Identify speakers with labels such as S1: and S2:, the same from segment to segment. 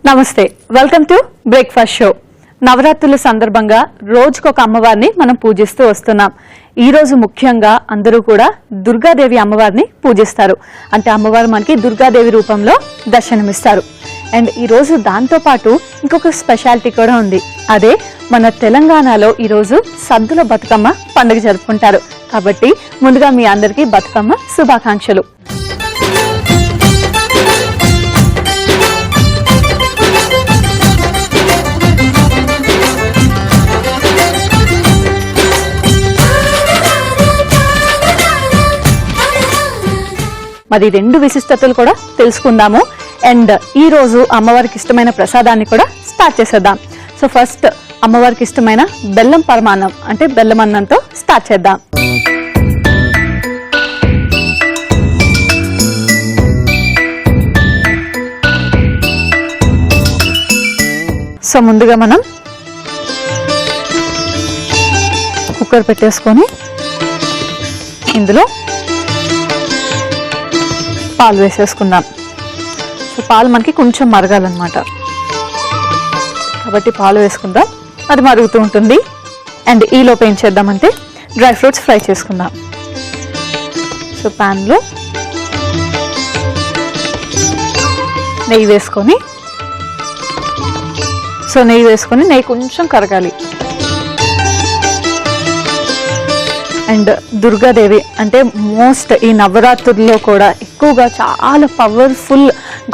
S1: నమస్తే, welcome to breakfast show. నవరాత్రుల సందర్భంగా రోజుకొక అమ్మవారిని మనం పూజిస్తూ వస్తున్నాం. ఈ రోజు ముఖ్యంగా అందరూ కూడా దుర్గాదేవి అమ్మవారిని పూజిస్తారు. అంటే అమ్మవారు మనకి దుర్గాదేవి రూపంలో దర్శనమిస్తారు. అండ్ ఈ రోజు దాంతో పాటు ఇంకొక స్పెషాలిటీ కూడా ఉంది. అదే మన తెలంగాణలో ఈ రోజు సద్దుల బతుకమ్మ పండుగ జరుపుకుంటారు. కాబట్టి ముందుగా మీ అందరికీ బతుకమ్మ శుభాకాంక్షలు. మరి రెండు విశిష్టతలు కూడా తెలుసుకుందాము. అండ్ ఈ రోజు అమ్మవారికి ఇష్టమైన ప్రసాదాన్ని కూడా స్టార్ట్ చేసేద్దాం. సో ఫస్ట్ అమ్మవారికి ఇష్టమైన బెల్లం పరమాన్నం అంటే బెల్లం అన్నంతో స్టార్ట్ చేద్దాం. సో ముందుగా మనం కుక్కర్ పెట్టేసుకొని ఇందులో పాలు వేసేసుకుందాం. సో పాలు మనకి కొంచెం మరగాలన్నమాట, కాబట్టి పాలు వేసుకుందాం. అది మరుగుతూ ఉంటుంది. అండ్ ఈలోపు ఏం చేద్దామంటే డ్రై ఫ్రూట్స్ ఫ్రై చేసుకుందాం. సో ప్యాన్లో నెయ్యి వేసుకొని నెయ్యి కొంచెం కరగాలి. అండ్ దుర్గాదేవి అంటే మోస్ట్ ఈ నవరాత్రుల్లో కూడా ఎక్కువగా చాలా పవర్ఫుల్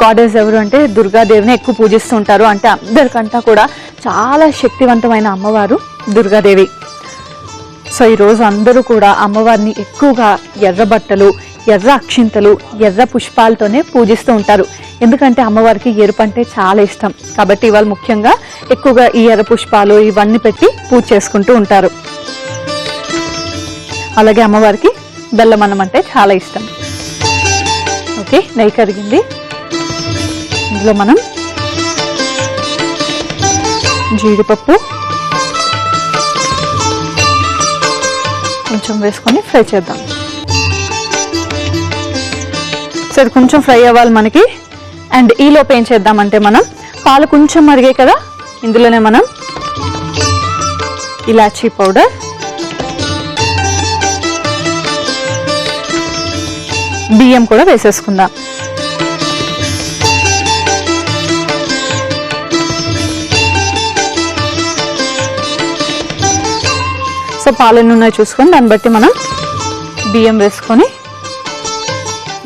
S1: గాడెస్ ఎవరు అంటే దుర్గాదేవిని ఎక్కువ పూజిస్తూ ఉంటారు. అంటే అందరికంటా కూడా చాలా శక్తివంతమైన అమ్మవారు దుర్గాదేవి. సో ఈరోజు అందరూ కూడా అమ్మవారిని ఎక్కువగా ఎర్ర బట్టలు, ఎర్ర అక్షింతలు, ఎర్ర పుష్పాలతోనే పూజిస్తూ ఉంటారు. ఎందుకంటే అమ్మవారికి ఎరుపు అంటే చాలా ఇష్టం. కాబట్టి ఇవాళ ముఖ్యంగా ఎక్కువగా ఈ ఎర్ర పుష్పాలు ఇవన్నీ పెట్టి పూజ చేసుకుంటూ ఉంటారు. అలాగే అమ్మవారికి బెల్లం అన్నం అంటే చాలా ఇష్టం. ఓకే, నెయ్యి కరిగింది. ఇందులో మనం జీడిపప్పు కొంచెం వేసుకొని ఫ్రై చేద్దాం. సరే, కొంచెం ఫ్రై అవ్వాలి మనకి. అండ్ ఈలోపు ఏం చేద్దామంటే మనం పాలు కొంచెం మరిగాయి కదా, ఇందులోనే మనం ఇలాచీ పౌడర్, బియ్యం కూడా వేసేసుకుందాం. సో పాలు ఎన్ని ఉన్నాయో చూసుకొని దాన్ని బట్టి మనం బియ్యం వేసుకొని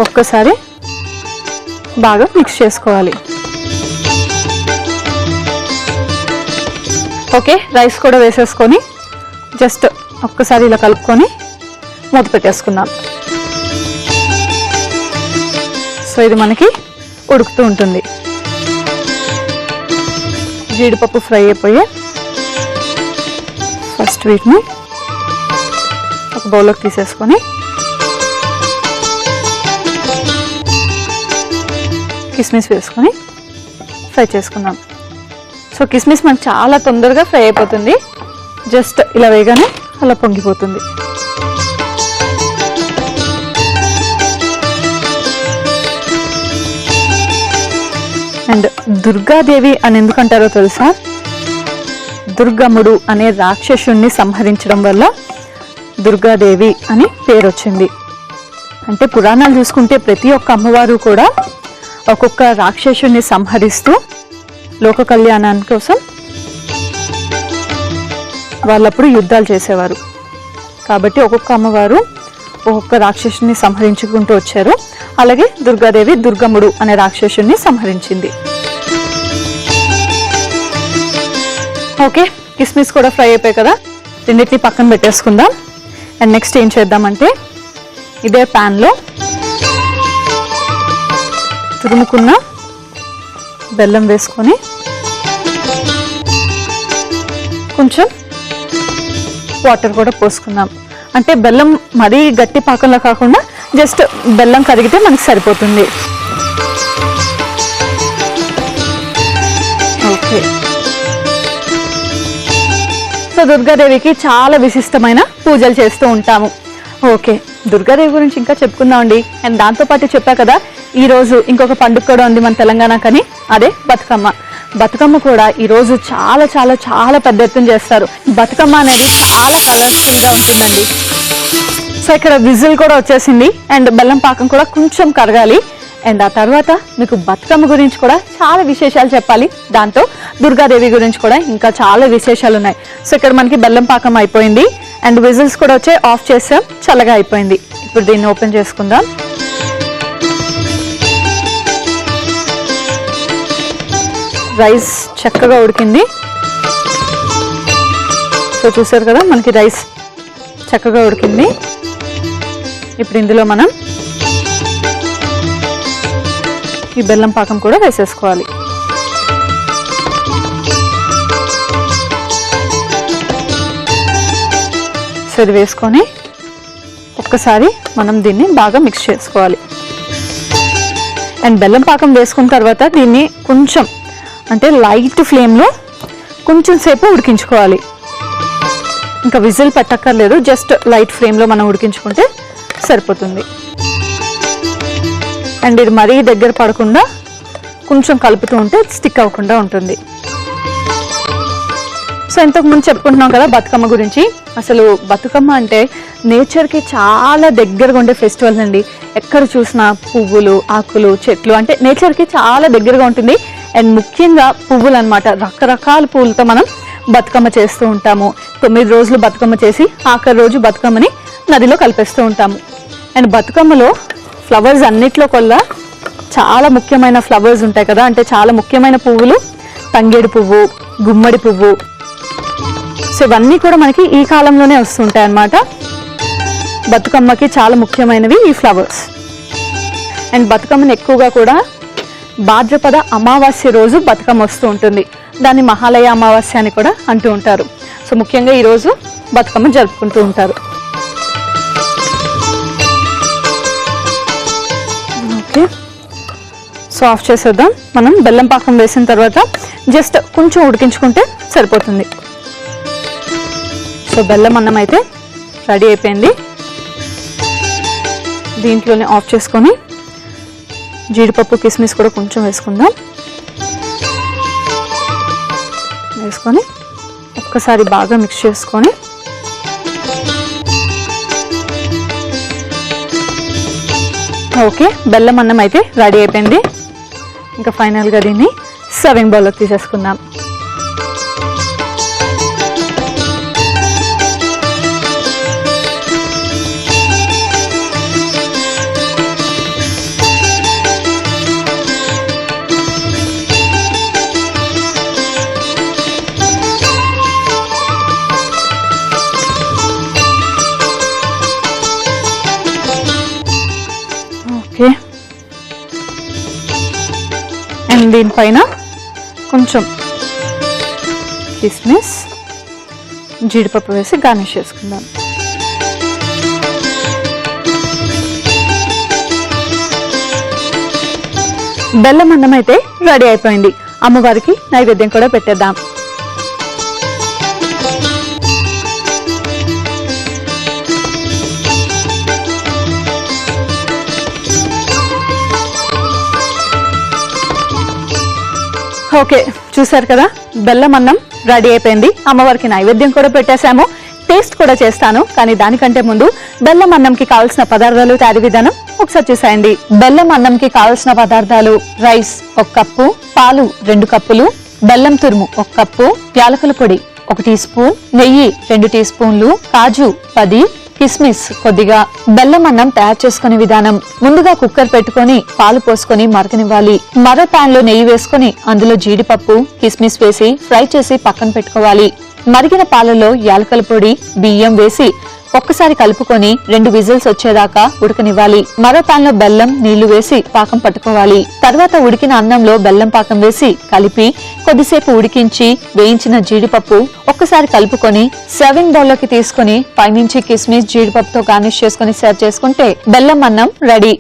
S1: ఒక్కసారి బాగా మిక్స్ చేసుకోవాలి. ఓకే, రైస్ కూడా వేసేసుకొని జస్ట్ ఒక్కసారి ఇలా కలుపుకొని మూత పెట్టేసుకుందాం. సో ఇది మనకి ఉడుకుతూ ఉంటుంది. జీడిపప్పు ఫ్రై అయిపోయి ఫస్ట్ వీటిని ఒక బౌల్లోకి తీసేసుకొని కిస్మిస్ వేసుకొని ఫ్రై చేసుకుందాం. సో కిస్మిస్ మనకు చాలా తొందరగా ఫ్రై అయిపోతుంది. జస్ట్ ఇలా వేయగానే అలా పొంగిపోతుంది. అండ్ దుర్గాదేవి అని ఎందుకంటారో తెలుసా? దుర్గముడు అనే రాక్షసుణ్ణి సంహరించడం వల్ల దుర్గాదేవి అని పేరు వచ్చింది. అంటే పురాణాలు చూసుకుంటే ప్రతి ఒక్క అమ్మవారు కూడా ఒక్కొక్క రాక్షసుణ్ణి సంహరిస్తూ లోక కళ్యాణాని కోసం వాళ్ళప్పుడు యుద్ధాలు చేసేవారు. కాబట్టి ఒక్కొక్క అమ్మవారు ఒక్కొక్క రాక్షసుని సంహరించుకుంటూ వచ్చారు. అలాగే దుర్గాదేవి దుర్గముడు అనే రాక్షసుని సంహరించింది. ఓకే, కిస్మిస్ కూడా ఫ్రై అయిపోయాయి కదా, రెండింటిని పక్కన పెట్టేసుకుందాం. అండ్ నెక్స్ట్ ఏం చేద్దామంటే ఇదే ప్యాన్లో తురుముకున్న బెల్లం వేసుకొని కొంచెం వాటర్ కూడా పోసుకుందాం. అంటే బెల్లం మరీ గట్టి పాకంలో కాకుండా జస్ట్ బెల్లం కరిగితే మనకు సరిపోతుంది. ఓకే, సో దుర్గాదేవికి చాలా విశిష్టమైన పూజలు చేస్తూ ఉంటాము. ఓకే, దుర్గాదేవి గురించి ఇంకా చెప్పుకుందామండి. అండ్ దాంతోపాటు చెప్పా కదా, ఈరోజు ఇంకొక పండుగ కూడా ఉంది మన తెలంగాణకని, అదే బతుకమ్మ. బతుకమ్మ కూడా ఈరోజు చాలా చాలా చాలా పెద్ద ఎత్తున చేస్తారు. బతుకమ్మ అనేది చాలా కలర్ఫుల్గా ఉంటుందండి. సో ఇక్కడ విజిల్ కూడా వచ్చేసింది అండ్ బెల్లం పాకం కూడా కొంచెం కరగాలి. అండ్ ఆ తర్వాత మీకు బతుకమ్మ గురించి కూడా చాలా విశేషాలు చెప్పాలి. దాంతో దుర్గాదేవి గురించి కూడా ఇంకా చాలా విశేషాలు ఉన్నాయి. సో ఇక్కడ మనకి బెల్లం పాకం అయిపోయింది అండ్ విజిల్స్ కూడా వచ్చే ఆఫ్ చేసాం, చల్లగా అయిపోయింది. ఇప్పుడు దీన్ని ఓపెన్ చేసుకుందాం. రైస్ చక్కగా ఉడికింది. సో చూసారు కదా మనకి రైస్ చక్కగా ఉడికింది. ఇప్పుడు ఇందులో మనం ఈ బెల్లం పాకం కూడా వేసేసుకోవాలి. సో ఇది వేసుకొని ఒక్కసారి మనం దీన్ని బాగా మిక్స్ చేసుకోవాలి. అండ్ బెల్లం పాకం వేసుకున్న తర్వాత దీన్ని కొంచెం అంటే లైట్ ఫ్లేమ్లో కొంచెం సేపు ఉడికించుకోవాలి. ఇంకా విజిల్ పెట్టక్కర్లేదు, జస్ట్ లైట్ ఫ్లేమ్లో మనం ఉడికించుకుంటే సరిపోతుంది. అండ్ ఇది మరీ దగ్గర పడకుండా కొంచెం కలుపుతూ ఉంటే స్టిక్ అవ్వకుండా ఉంటుంది. సో ఇంతకుముందు చెప్పుకుంటున్నాం కదా బతుకమ్మ గురించి. అసలు బతుకమ్మ అంటే నేచర్కి చాలా దగ్గరగా ఉండే ఫెస్టివల్ అండి. ఎక్కడ చూసినా పువ్వులు, ఆకులు, చెట్లు అంటే నేచర్కి చాలా దగ్గరగా ఉంటుంది. అండ్ ముఖ్యంగా పువ్వులు అనమాట. రకరకాల పువ్వులతో మనం బతుకమ్మ చేస్తూ ఉంటాము. 9 రోజులు బతుకమ్మ చేసి ఆఖరి రోజు బతుకమ్మని నదిలో కలిపేస్తూ ఉంటాము. అండ్ బతుకమ్మలో ఫ్లవర్స్ అన్నిట్లో కొల్లా చాలా ముఖ్యమైన ఫ్లవర్స్ ఉంటాయి కదా, అంటే చాలా ముఖ్యమైన పువ్వులు తంగేడు పువ్వు, గుమ్మడి పువ్వు. సో ఇవన్నీ కూడా మనకి ఈ కాలంలోనే వస్తుంటాయి అన్నమాట. బతుకమ్మకి చాలా ముఖ్యమైనవి ఈ ఫ్లవర్స్. అండ్ బతుకమ్మని ఎక్కువగా కూడా భాద్రపద అమావాస్య రోజు బతుకమ్మ వస్తూ ఉంటుంది. దాన్ని మహాలయ అమావాస్య అని కూడా అంటూ ఉంటారు. సో ముఖ్యంగా ఈరోజు బతుకమ్మ జరుపుకుంటూ ఉంటారు. ఓకే, సో ఆఫ్ చేసేద్దాం. మనం బెల్లం పాకం వేసిన తర్వాత జస్ట్ కొంచెం ఉడికించుకుంటే సరిపోతుంది. సో బెల్లం అన్నం అయితే రెడీ అయిపోయింది. దీంట్లోనే ఆఫ్ చేసుకొని జీడిపప్పు, కిస్మిస్ కూడా కొంచెం వేసుకుందాం. వేసుకొని ఒక్కసారి బాగా మిక్స్ చేసుకొని ఓకే, బెల్లం అన్నం అయితే రెడీ అయిపోయింది. ఇంకా ఫైనల్గా దీన్ని సర్వింగ్ బౌల్లోకి తీసేసుకుందాం. అండ్ దీనిపైన కొంచెం కిస్మిస్, జీడిపప్పు వేసి గార్నిష్ చేసుకుందాం. బెల్లం అన్నం అయితే రెడీ అయిపోయింది. అమ్మవారికి నైవేద్యం కూడా పెట్టేద్దాం. ఓకే, చూసారు కదా బెల్లం అన్నం రెడీ అయిపోయింది. అమ్మవారికి నైవేద్యం కూడా పెట్టేశాము. టేస్ట్ కూడా చేస్తాను, కానీ దానికంటే ముందు బెల్లం అన్నంకి కావాల్సిన పదార్థాలు, తయారీ విధానం ఒకసారి చూసేయండి. బెల్లం అన్నంకి కావాల్సిన పదార్థాలు: రైస్ 1 కప్పు, పాలు 2 కప్పులు, బెల్లం తురుము 1 కప్పు, యాలకుల పొడి 1 టీ స్పూన్, నెయ్యి 2 టీ స్పూన్లు, కాజు 10, కిస్మిస్ కొద్దిగా. బెల్లం అన్నం తయారు చేసుకునే విధానం: ముందుగా కుక్కర్ పెట్టుకుని పాలు పోసుకొని మరగనివ్వాలి. మరో పాన్ లో నెయ్యి వేసుకుని అందులో జీడిపప్పు, కిస్మిస్ వేసి ఫ్రై చేసి పక్కన పెట్టుకోవాలి. మరిగిన పాలలో యాలకుల పొడి, బియ్యం వేసి ఒక్కసారి కలుపుకొని 2 విజిల్స్ వచ్చేదాకా ఉడకనివ్వాలి. మరో పాన్ లో బెల్లం, నీళ్లు వేసి పాకం పట్టుకోవాలి. తర్వాత ఉడికిన అన్నంలో బెల్లం పాకం వేసి కలిపి కొద్దిసేపు ఉడికించి వేయించిన జీడిపప్పు ఒక్కసారి కలుపుకొని సర్వింగ్ బౌల్ లోకి తీసుకుని పైనుంచి కిస్మిస్, జీడిపప్పుతో గార్నిష్ చేసుకుని సర్వ్ చేసుకుంటే బెల్లం అన్నం రెడీ.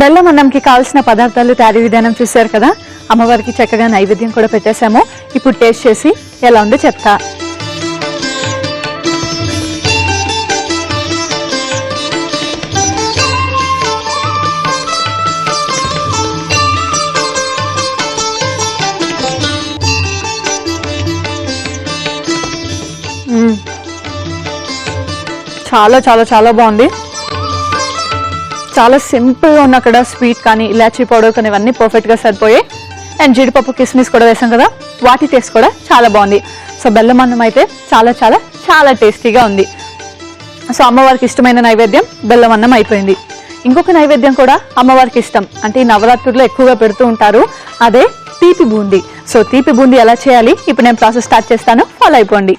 S1: బెల్లం అన్నంకి కావాల్సిన పదార్థాలు, తయారీ విధానం చూశారు కదా. అమ్మవారికి చక్కగా నైవేద్యం కూడా పెట్టేశాము. ఇప్పుడు టేస్ట్ చేసి ఎలా ఉందో చెప్తా. చాలా చాలా చాలా బాగుంది. చాలా సింపుల్గా ఉన్న అక్కడ స్వీట్ కానీ ఇలాచీ పౌడర్ కానీ ఇవన్నీ పర్ఫెక్ట్గా సరిపోయాయి. అండ్ జీడిపప్పు కిస్మిస్ కూడా వేసాం కదా, వాటి టేస్ట్ కూడా చాలా బాగుంది. సో బెల్లం అన్నం అయితే చాలా చాలా చాలా టేస్టీగా ఉంది. సో అమ్మవారికి ఇష్టమైన నైవేద్యం బెల్లం అన్నం అయిపోయింది. ఇంకొక నైవేద్యం కూడా అమ్మవారికి ఇష్టం, అంటే ఈ నవరాత్రుల్లో ఎక్కువగా పెడుతూ ఉంటారు, అదే తీపి బూందీ. సో తీపి బూందీ ఎలా చేయాలి ఇప్పుడు నేను ప్రాసెస్ స్టార్ట్ చేస్తాను, ఫాలో అయిపోండి.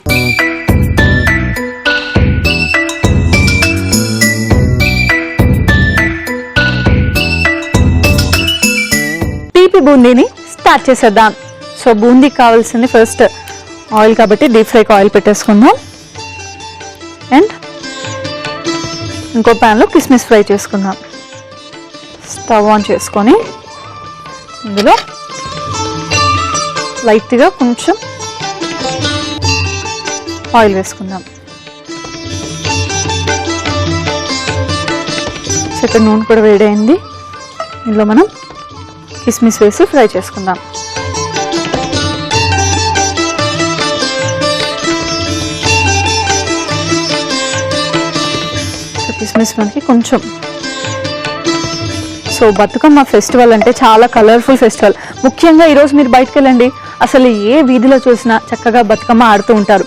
S1: తీపి బూందీని స్టార్ట్ చేసేద్దాం. సో బూందీకి కావాల్సింది ఫస్ట్ ఆయిల్, కాబట్టి డీప్ ఫ్రైకి ఆయిల్ పెట్టేసుకుందాం. అండ్ ఇంకో ప్యాన్లో కిస్మిస్ ఫ్రై చేసుకుందాం. స్టవ్ ఆన్ చేసుకొని ఇందులో లైట్గా కొంచెం ఆయిల్ వేసుకుందాం. ఇక్కడ నూనె కూడా వేడైంది, ఇందులో మనం కిస్మిస్ వేసి ఫ్రై చేసుకుందాం. కిస్మిస్ మనకి కొంచెం. సో బతుకమ్మ ఫెస్టివల్ అంటే చాలా కలర్ఫుల్ ఫెస్టివల్. ముఖ్యంగా ఈరోజు మీరు బయటకు వెళ్ళండి, అసలు ఏ వీధిలో చూసినా చక్కగా బతుకమ్మ ఆడుతూ ఉంటారు.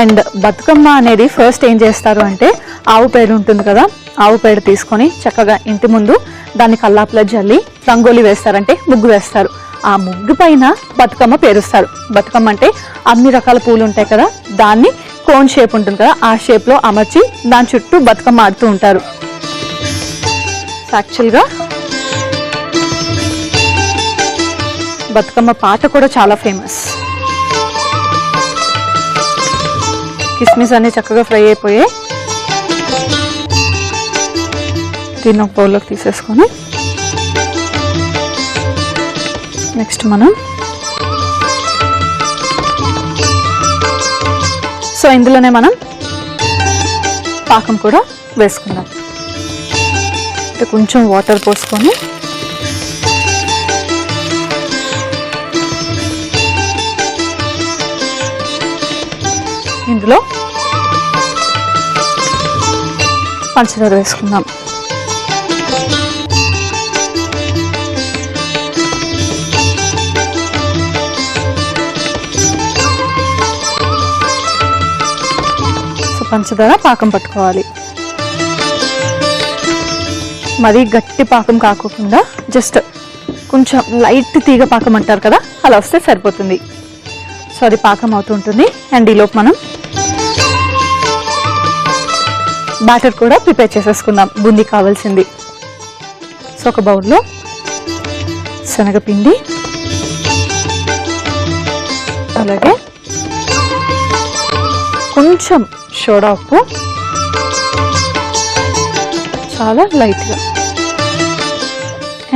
S1: అండ్ బతుకమ్మ అనేది ఫస్ట్ ఏం చేస్తారు అంటే ఆవు పేడ ఉంటుంది కదా, ఆవు పేడ తీసుకొని చక్కగా ఇంటి ముందు దాన్ని కల్లాపులా జల్లి రంగోలి వేస్తారంటే ముగ్గు వేస్తారు. ఆ ముగ్గు పైన బతుకమ్మ పేరుస్తారు. బతుకమ్మ అంటే అన్ని రకాల పూలు ఉంటాయి కదా, దాన్ని కోన్ షేప్ ఉంటుంది కదా, ఆ షేప్లో అమర్చి దాని చుట్టూ బతుకమ్మ ఆడుతూ ఉంటారు. యాక్చువల్గా బతుకమ్మ పాట కూడా చాలా ఫేమస్. కిస్మిస్ అన్ని చక్కగా ఫ్రై అయిపోయాయి. దీన్ని ఒక బౌల్లోకి తీసేసుకొని నెక్స్ట్ మనం సో ఇందులోనే మనం పాకం కూడా వేసుకుందాం. కొంచెం వాటర్ పోసుకొని ఇందులో పంచదార వేసుకుందాం. పంచదార పాకం పట్టుకోవాలి. మరీ గట్టి పాకం కాకుండా జస్ట్ కొంచెం లైట్ తీగ పాకం అంటారు కదా, అలా వస్తే సరిపోతుంది. సో అది పాకం అవుతుంటుంది. అండ్ ఈలోపు మనం బ్యాటర్ కూడా ప్రిపేర్ చేసేసుకుందాం. బూందీ కావాల్సింది. సో ఒక బౌల్లో శనగపిండి, అలాగే కొంచెం సోడా ఉప్పు, చాలా లైట్గా,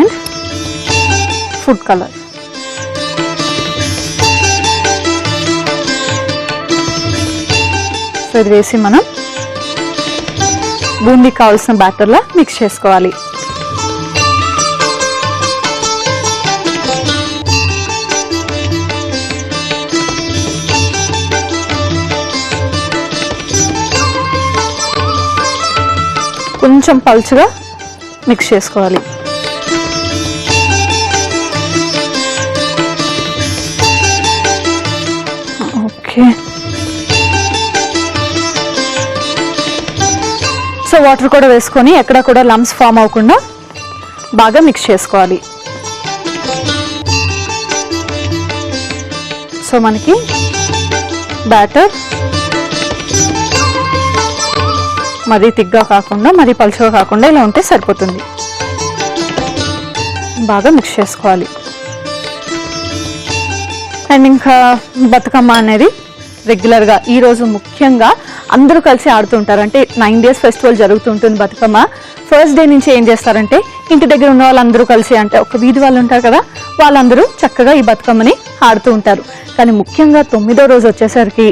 S1: అండ్ ఫుడ్ కలర్. సో ఇది వేసి మనం బూందీ కావాల్సిన బ్యాటర్లా మిక్స్ చేసుకోవాలి. కొంచెం పల్చగా మిక్స్ చేసుకోవాలి. ఓకే, సో వాటర్ కూడా వేసుకొని ఎక్కడ కూడా లమ్స్ ఫామ్ అవ్వకుండా బాగా మిక్స్ చేసుకోవాలి. సో మనకి బ్యాటర్ మరీ తిగ్గా కాకుండా మరీ పలుచగా కాకుండా ఇలా ఉంటే సరిపోతుంది. బాగా మిక్స్ చేసుకోవాలి. అండ్ ఇంకా బతుకమ్మ అనేది రెగ్యులర్గా ఈరోజు ముఖ్యంగా అందరూ కలిసి ఆడుతుంటారు. అంటే 9 days ఫెస్టివల్ జరుగుతుంటుంది బతుకమ్మ. ఫస్ట్ డే నుంచి ఏం చేస్తారంటే ఇంటి దగ్గర ఉన్న వాళ్ళందరూ కలిసి, అంటే ఒక వీధి వాళ్ళు ఉంటారు కదా, వాళ్ళందరూ చక్కగా ఈ బతుకమ్మని ఆడుతూ ఉంటారు. కానీ ముఖ్యంగా 9వ రోజు వచ్చేసరికి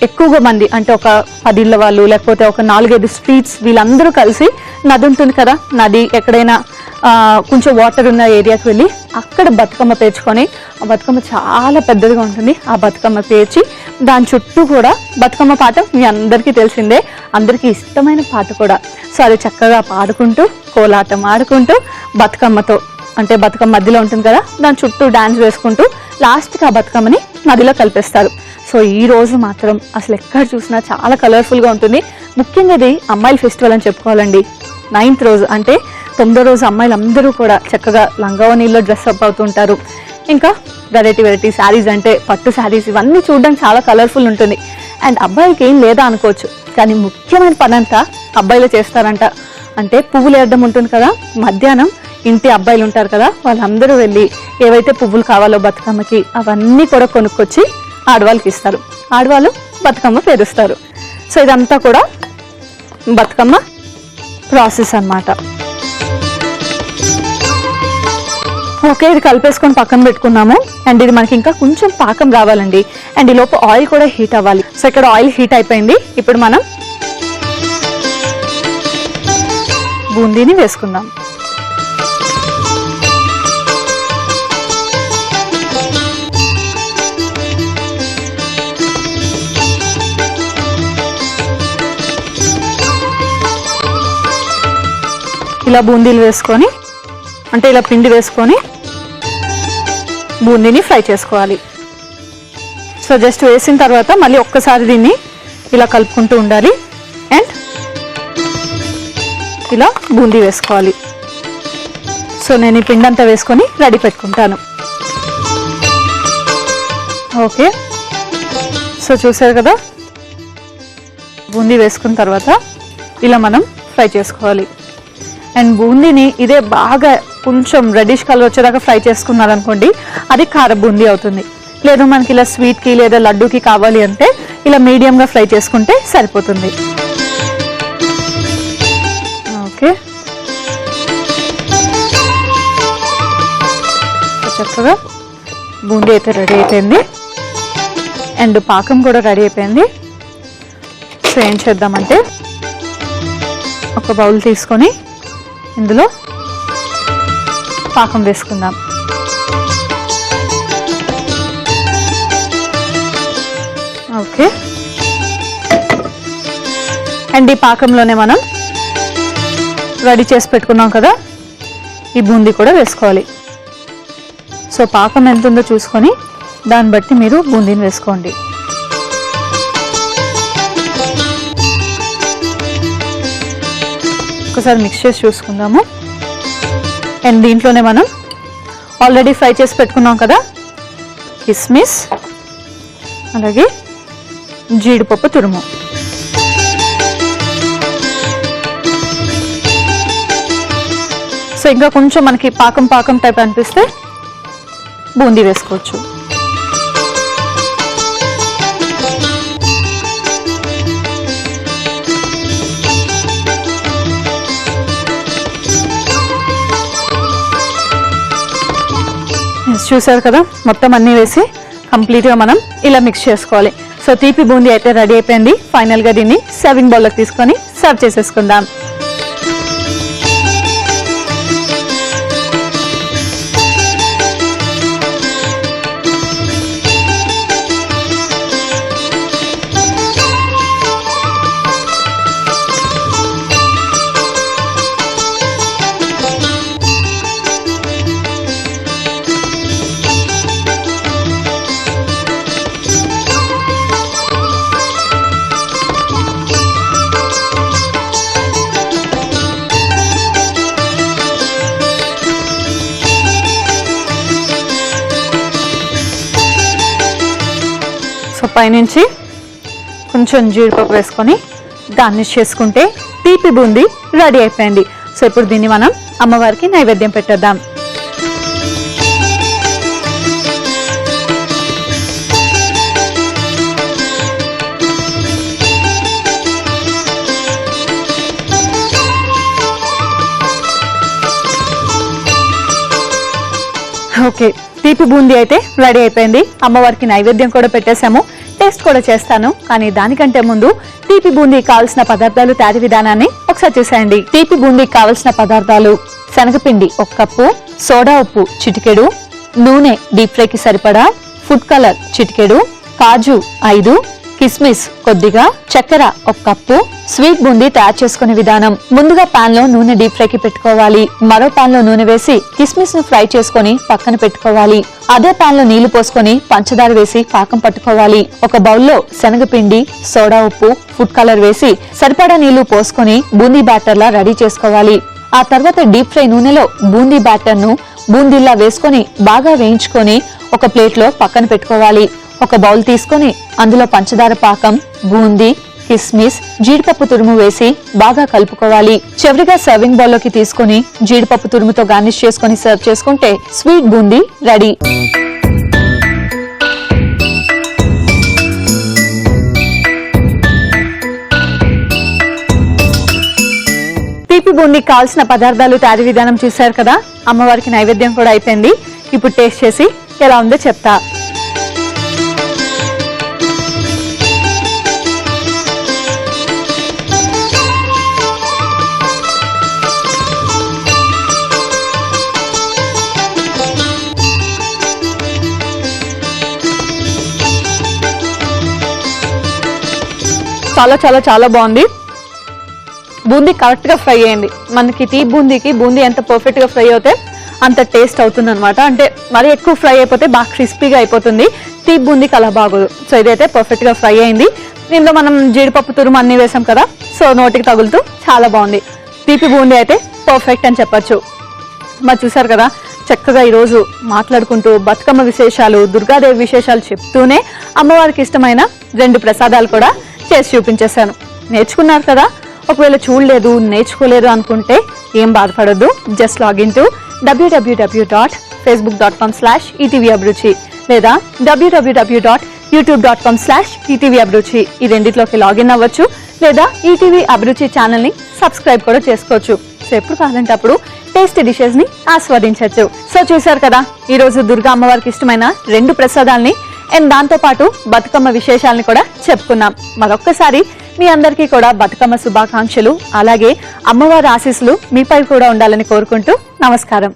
S1: ఎక్కువగా మంది, అంటే ఒక 10 ఇళ్ళ వాళ్ళు లేకపోతే ఒక 4-5 స్ట్రీట్స్, వీళ్ళందరూ కలిసి నది ఉంటుంది కదా, నది ఎక్కడైనా కొంచెం వాటర్ ఉన్న ఏరియాకి వెళ్ళి అక్కడ బతుకమ్మ పేర్చుకొని, ఆ బతుకమ్మ చాలా పెద్దదిగా ఉంటుంది. ఆ బతుకమ్మ పేర్చి దాని చుట్టూ కూడా బతుకమ్మ పాట మీ అందరికీ తెలిసిందే, అందరికీ ఇష్టమైన పాట కూడా. సో అది చక్కగా పాడుకుంటూ, కోలాటం ఆడుకుంటూ, బతుకమ్మతో అంటే బతుకమ్మ మధ్యలో ఉంటుంది కదా, దాని చుట్టూ డాన్స్ వేసుకుంటూ లాస్ట్కి ఆ బతుకమ్మని నదిలో కలిపేస్తారు. సో ఈ రోజు మాత్రం అసలు ఎక్కడ చూసినా చాలా కలర్ఫుల్గా ఉంటుంది. ముఖ్యంగా ఇది అమ్మాయిల ఫెస్టివల్ అని చెప్పుకోవాలండి. 9th రోజు అంటే 9వ రోజు అమ్మాయిలు అందరూ కూడా చక్కగా లంగావనీల్లో డ్రెస్ అప్ అవుతుంటారు. ఇంకా వెరైటీ శారీస్ అంటే పట్టు శారీస్ ఇవన్నీ చూడడానికి చాలా కలర్ఫుల్ ఉంటుంది. అండ్ అబ్బాయికి ఏం లేదా అనుకోవచ్చు, కానీ ముఖ్యమైన పని అంతా అబ్బాయిలు చేస్తారంట. అంటే పువ్వులు వేయడం ఉంటుంది కదా, మధ్యాహ్నం ఇంటి అబ్బాయిలు ఉంటారు కదా, వాళ్ళందరూ వెళ్ళి ఏవైతే పువ్వులు కావాలో బతుకమ్మకి అవన్నీ కూడా కొనుక్కొచ్చి ఆడవాళ్ళకి ఇస్తారు. ఆడవాళ్ళు బతుకమ్మ పేరుస్తారు. సో ఇదంతా కూడా బతుకమ్మ ప్రాసెస్ అన్నమాట. ఓకే, ఇది కలిపేసుకొని పక్కన పెట్టుకున్నాము. అండ్ ఇది మనకి ఇంకా కొంచెం పాకం రావాలండి. అండ్ ఈ లోపు ఆయిల్ కూడా హీట్ అవ్వాలి. సో ఇక్కడ ఆయిల్ హీట్ అయిపోయింది. ఇప్పుడు మనం బూందీని వేసుకుందాం. ఇలా బూందీలు వేసుకొని అంటే ఇలా పిండి వేసుకొని బూందీని ఫ్రై చేసుకోవాలి. సో జస్ట్ వేసిన తర్వాత మళ్ళీ ఒక్కసారి దీన్ని ఇలా కలుపుకుంటూ ఉండాలి. అండ్ ఇలా బూందీ వేసుకోవాలి. సో నేను ఈ పిండి అంతా వేసుకొని రెడీ పెట్టుకుంటాను. ఓకే, సో చూసారు కదా, బూందీ వేసుకున్న తర్వాత ఇలా మనం ఫ్రై చేసుకోవాలి. అండ్ బూందీని ఇదే బాగా కొంచెం రెడ్డిష్ కలర్ వచ్చేదాకా ఫ్రై చేసుకున్నారనుకోండి, అది కార బూందీ అవుతుంది. లేదు మనకి ఇలా స్వీట్కి లేదా లడ్డూకి కావాలి అంటే ఇలా మీడియంగా ఫ్రై చేసుకుంటే సరిపోతుంది. ఓకే, చక్కగా బూందీ అయితే రెడీ అయిపోయింది. అండ్ పాకం కూడా రెడీ అయిపోయింది. సో ఏం చేద్దామంటే ఒక బౌల్ తీసుకొని ఇందులో పాకం వేసుకుందాం. ఓకే, అండ్ ఈ పాకంలోనే మనం రెడీ చేసి పెట్టుకున్నాం కదా, ఈ బూందీ కూడా వేసుకోవాలి. సో పాకం ఎంత ఉందో చూసుకొని దాన్ని బట్టి మీరు బూందీని వేసుకోండి. ఒకసారి మిక్స్ చేసి చూసుకుందాము. అండ్ దీంట్లోనే మనం ఆల్రెడీ ఫ్రై చేసి పెట్టుకున్నాం కదా కిస్మిస్, అలాగే జీడిపప్పు తురుము, సో ఇంకా కొంచెం మనకి పాకం టైప్ అనిపిస్తే బూందీ వేసుకోవచ్చు. చూసారు కదా, మొత్తం అన్నీ వేసి కంప్లీట్గా మనం ఇలా మిక్స్ చేసుకోవాలి. సో తీపి బూందీ అయితే రెడీ అయిపోయింది. ఫైనల్గా దీన్ని సర్వింగ్ బౌల్లోకి తీసుకొని సర్వ్ చేసేసుకుందాం. సో పైనుంచి కొంచెం జీడిపప్పు వేసుకొని గార్నిష్ చేసుకుంటే తీపి బూందీ రెడీ అయిపోయింది. సో ఇప్పుడు దీన్ని మనం అమ్మవారికి నైవేద్యం పెట్టేద్దాం. ఓకే, తీపి బూందీ అయితే రెడీ అయిపోయింది. అమ్మవారికి నైవేద్యం కూడా పెట్టేశాము. టేస్ట్ కూడా చేస్తాను, కానీ దానికంటే ముందు తీపి బూందీ కావాల్సిన పదార్థాలు తయారీ విధానాన్ని ఒకసారి చూసేయండి. తీపి బూందీకి కావాల్సిన పదార్థాలు శనగపిండి 1 కప్పు, సోడా ఉప్పు చిటికెడు, నూనె డీప్ ఫ్రైకి సరిపడా, ఫుడ్ కలర్ చిటికెడు, కాజు 5, కిస్మిస్ కొద్దిగా, చక్కెర 1 కప్పు. స్వీట్ బూందీ తయారు చేసుకునే విధానం: ముందుగా పాన్ లో నూనె డీప్ ఫ్రైకి పెట్టుకోవాలి. మరో పాన్ లో నూనె వేసి కిస్మిస్ ను ఫ్రై చేసుకుని పక్కన పెట్టుకోవాలి. అదే పాన్ లో నీళ్లు పోసుకొని పంచదార వేసి పాకం పట్టుకోవాలి. ఒక బౌల్లో శనగపిండి, సోడా ఉప్పు, ఫుడ్ కలర్ వేసి సరిపడా నీళ్లు పోసుకొని బూందీ బ్యాటర్ లా రెడీ చేసుకోవాలి. ఆ తర్వాత డీప్ ఫ్రై నూనెలో బూందీ బ్యాటర్ ను బూందీలా వేసుకొని బాగా వేయించుకొని ఒక ప్లేట్ లో పక్కన పెట్టుకోవాలి. ఒక బౌల్ తీసుకొని అందులో పంచదార పాకం, బూందీ, కిస్మిస్, జీడిపప్పు తురుము వేసి బాగా కలుపుకోవాలి. చివరిగా సర్వింగ్ బౌల్ లోకి తీసుకొని జీడిపప్పు తురుముతో గార్నిష్ చేసుకొని సర్వ్ చేసుకుంటే స్వీట్ బూందీ రెడీ. తీపి బూందీకి కావాల్సిన పదార్థాలు, తయారీ విధానం చూశారు కదా. అమ్మవారికి నైవేద్యం కూడా అయిపోయింది. ఇప్పుడు టేస్ట్ చేసి ఎలా ఉందో చెప్తా. చాలా చాలా చాలా బాగుంది. బూందీ కరెక్ట్ గా ఫ్రై అయింది. మనకి టీ బూందీకి బూందీ ఎంత పర్ఫెక్ట్ గా ఫ్రై అవుతే అంత టేస్ట్ అవుతుంది అనమాట. అంటే మరి ఎక్కువ ఫ్రై అయిపోతే బాగా క్రిస్పీగా అయిపోతుంది. టీ బూందీకి అలా బాగోదు. సో ఇదైతే పర్ఫెక్ట్ గా ఫ్రై అయింది. దీనిలో మనం జీడిపప్పు తురుము అన్ని వేసాం కదా, సో నోటికి తగులుతూ చాలా బాగుంది. తీపి బూందీ అయితే పర్ఫెక్ట్ అని చెప్పొచ్చు. మరి చూసారు కదా, చక్కగా ఈరోజు మాట్లాడుకుంటూ బతుకమ్మ విశేషాలు, దుర్గాదేవి విశేషాలు చెప్తూనే అమ్మవారికి ఇష్టమైన 2 ప్రసాదాలు కూడా చేసి చూపించేశాను. నేర్చుకున్నారు కదా. ఒకవేళ చూడలేదు, నేర్చుకోలేదు అనుకుంటే ఏం బాధపడొద్దు. జస్ట్ లాగిన్ టు www.facebook.com/etvabruchi లేదా www.youtube.com/etvabruchi ఈ రెండిట్లోకి లాగిన్ అవ్వచ్చు. లేదా ఈటీవీ అభిరుచి ఛానల్ ని సబ్స్క్రైబ్ కూడా చేసుకోవచ్చు. సో ఎప్పుడు కావాలంటే అప్పుడు టేస్టీ డిషెస్ ని ఆస్వాదించవచ్చు. సో చూసారు కదా, ఈ రోజు దుర్గా అమ్మవారికి ఇష్టమైన 2 ప్రసాదాల్ని అండ్ దాంతో పాటు బతుకమ్మ విశేషాలని కూడా చెప్పుకున్నాం. మరొక్కసారి మీ అందరికీ కూడా బతుకమ్మ శుభాకాంక్షలు, అలాగే అమ్మవారి ఆశీస్సులు మీపై కూడా ఉండాలని కోరుకుంటూ నమస్కారం.